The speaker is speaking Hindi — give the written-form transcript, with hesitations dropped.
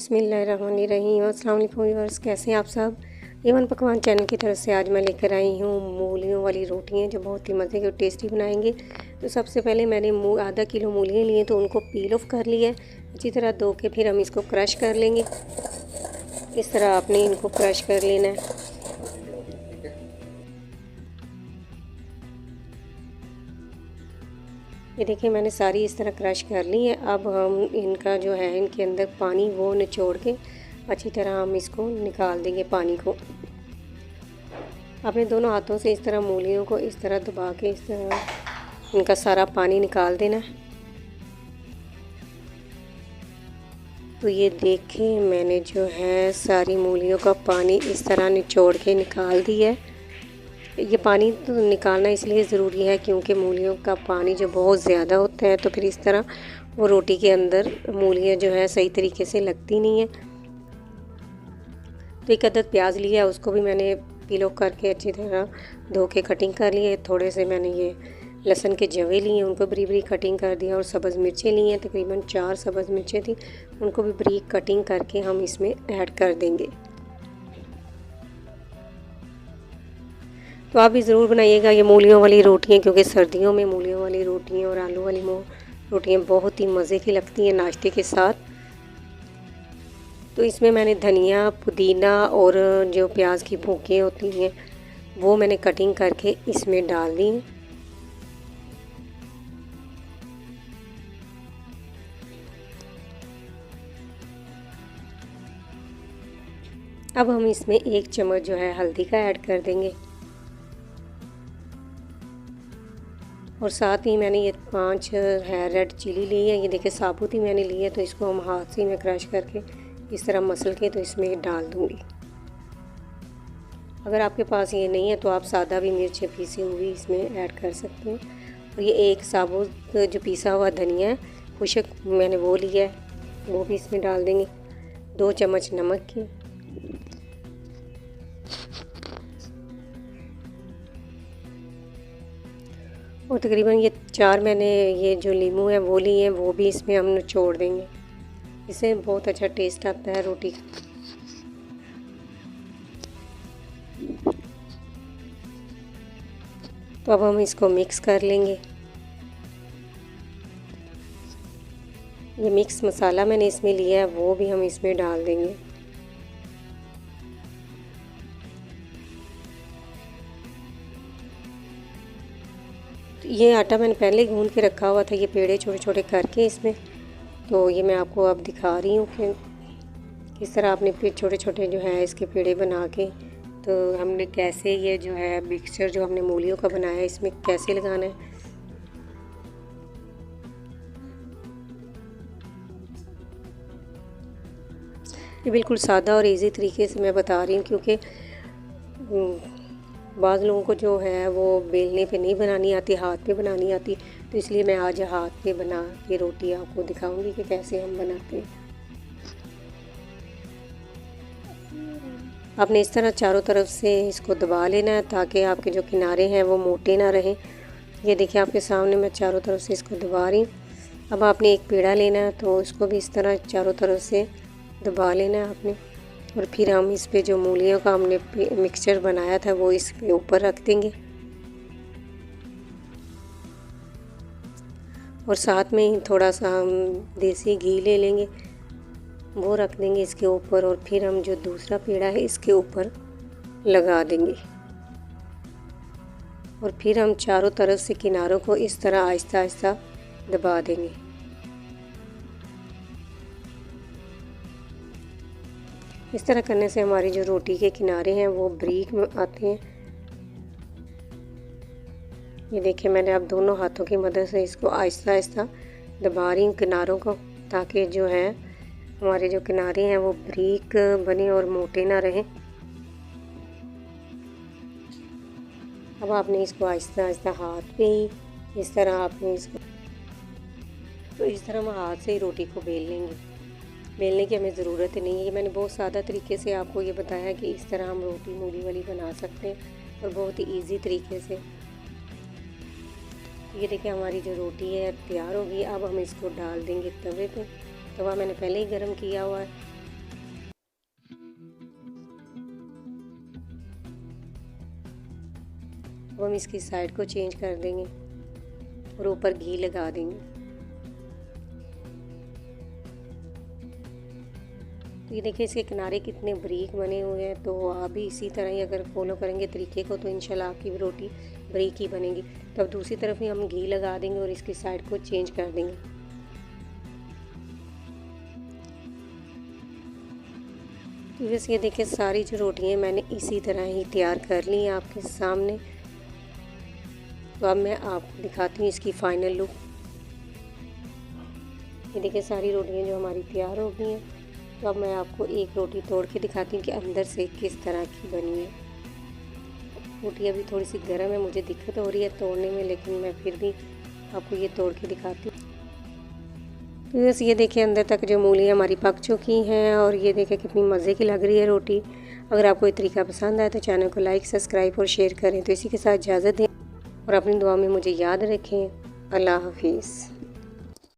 बिस्मिल्लाहिर्रहमानिर्रहीम। अस्सलाम वालेकुम व्यूअर्स, कैसे हैं आप सब। ईवन पकवान चैनल की तरफ से आज मैं लेकर आई हूँ मूलियों वाली रोटियाँ जो बहुत ही मज़े की और टेस्टी बनाएंगे। तो सबसे पहले मैंने आधा किलो मूलियाँ लिए तो उनको पील ऑफ कर लिया है अच्छी तरह धो के। फिर हम इसको क्रश कर लेंगे। इस तरह आपने इनको क्रश कर लेना है। ये देखिए मैंने सारी इस तरह क्रश कर ली है। अब हम इनका जो है इनके अंदर पानी वो निचोड़ के अच्छी तरह हम इसको निकाल देंगे पानी को। अपने दोनों हाथों से इस तरह मूलियों को इस तरह दबा के इस तरह इनका सारा पानी निकाल देना है। तो ये देखिए मैंने जो है सारी मूलियों का पानी इस तरह निचोड़ के निकाल दिया है। ये पानी तो निकालना इसलिए ज़रूरी है क्योंकि मूलियों का पानी जो बहुत ज़्यादा होता है तो फिर इस तरह वो रोटी के अंदर मूलियाँ जो है सही तरीके से लगती नहीं है। तो एक अदद प्याज लिया, उसको भी मैंने पील ऑफ करके अच्छी तरह धो के कटिंग कर ली है। थोड़े से मैंने ये लहसुन के जवे लिए, उनको बरीक बरीक कटिंग कर दिया। और सब्ज़ मिर्चें ली हैं, तकरीबन 4 सब्ज़ मिर्चें थी, उनको भी बरीक कटिंग करके हम इसमें ऐड कर देंगे। तो आप भी ज़रूर बनाइएगा ये मूलियों वाली रोटियाँ, क्योंकि सर्दियों में मूलियों वाली रोटियाँ और आलू वाली रोटियाँ बहुत ही मज़े की लगती हैं नाश्ते के साथ। तो इसमें मैंने धनिया, पुदीना और जो प्याज की भूकियाँ होती हैं वो मैंने कटिंग करके इसमें डाल दी हैं। अब हम इसमें 1 चम्मच जो है हल्दी का ऐड कर देंगे। और साथ ही मैंने ये 5 है रेड चिली ली है। ये देखिए साबुत ही मैंने ली है, तो इसको हम हाथ से मैं क्रश करके इस तरह मसल के तो इसमें डाल दूँगी। अगर आपके पास ये नहीं है तो आप सादा भी मिर्च पीसी हुई इसमें ऐड कर सकते हैं। और ये 1 साबुत जो पीसा हुआ धनिया है खुशक मैंने वो लिया है, वो भी इसमें डाल देंगे। 2 चम्मच नमक की, और तकरीबन ये 4 मैंने ये जो नींबू है वो लिए हैं, वो भी इसमें हम निचोड़ देंगे। इससे बहुत अच्छा टेस्ट आता है रोटी का। तो अब हम इसको मिक्स कर लेंगे। ये मिक्स मसाला मैंने इसमें लिया है वो भी हम इसमें डाल देंगे। ये आटा मैंने पहले गूंद के रखा हुआ था, ये पेड़े छोटे छोटे करके इसमें। तो ये मैं आपको अब दिखा रही हूँ कि किस तरह आपने फिर छोटे छोटे जो है इसके पेड़े बना के तो हमने कैसे ये जो है मिक्सचर जो हमने मूलियों का बनाया है इसमें कैसे लगाना है। ये बिल्कुल सादा और इजी तरीके से मैं बता रही हूँ, क्योंकि बाज़ लोगों को जो है वो बेलने पे नहीं बनानी आती, हाथ पे बनानी आती। तो इसलिए मैं आज हाथ पे बना के रोटी आपको दिखाऊंगी कि कैसे हम बनाते हैं। आपने इस तरह चारों तरफ से इसको दबा लेना है ताकि आपके जो किनारे हैं वो मोटे ना रहें। ये देखिए आपके सामने मैं चारों तरफ से इसको दबा रही हूँ। अब आपने एक पेड़ा लेना है तो इसको भी इस तरह चारों तरफ से दबा लेना है आपने। और फिर हम इस पे जो मूलियों का हमने मिक्सचर बनाया था वो इस पे ऊपर रख देंगे। और साथ में ही थोड़ा सा हम देसी घी ले लेंगे, वो रख देंगे इसके ऊपर। और फिर हम जो दूसरा पेड़ा है इसके ऊपर लगा देंगे। और फिर हम चारों तरफ से किनारों को इस तरह आहिस्ता आहिस्ता दबा देंगे। इस तरह करने से हमारी जो रोटी के किनारे हैं वो बारीक आते हैं। ये देखिए मैंने अब दोनों हाथों की मदद से इसको आहिस्ता आहिस्ता दबा रही हूँ किनारों को, ताकि जो है हमारे जो किनारे हैं वो बारीक बने और मोटे ना रहें। अब आपने इसको आहिस्ता आहिस्ता हाथ पे ही इस तरह आपने इसको, तो इस तरह हम हाथ से ही रोटी को बेल लेंगे। बेलने की हमें ज़रूरत नहीं है। ये मैंने बहुत सादा तरीके से आपको ये बताया कि इस तरह हम रोटी मूली वाली बना सकते हैं और बहुत ही इजी तरीके से। ये देखिए हमारी जो रोटी है तैयार होगी। अब हम इसको डाल देंगे तवे पे। तवा मैंने पहले ही गर्म किया हुआ है। अब हम इसकी साइड को चेंज कर देंगे और ऊपर घी लगा देंगे। तो ये देखिए इसके किनारे कितने बारीक बने हुए हैं। तो आप भी इसी तरह ही अगर फॉलो करेंगे तरीके को तो इंशाल्लाह आपकी भी रोटी बारीक ही बनेगी। तो अब दूसरी तरफ भी हम घी लगा देंगे और इसकी साइड को चेंज कर देंगे। तो बस ये देखिए सारी जो रोटियाँ मैंने इसी तरह ही तैयार कर ली हैं आपके सामने। तो अब मैं आपको दिखाती हूँ इसकी फाइनल लुक। ये देखिए सारी रोटियाँ जो हमारी तैयार हो गई हैं। तो अब मैं आपको एक रोटी तोड़ के दिखाती हूँ कि अंदर से किस तरह की बनी है। रोटी अभी थोड़ी सी गर्म है, मुझे दिक्कत हो रही है तोड़ने में, लेकिन मैं फिर भी आपको ये तोड़ के दिखाती हूँ। तो बस ये देखिए अंदर तक जो मूली हमारी पक चुकी हैं और ये देखिए कितनी मज़े की लग रही है रोटी। अगर आपको ये तरीका पसंद आए तो चैनल को लाइक, सब्सक्राइब और शेयर करें। तो इसी के साथ इजाज़त दें और अपनी दुआ में मुझे याद रखें। अल्लाह हाफिज़।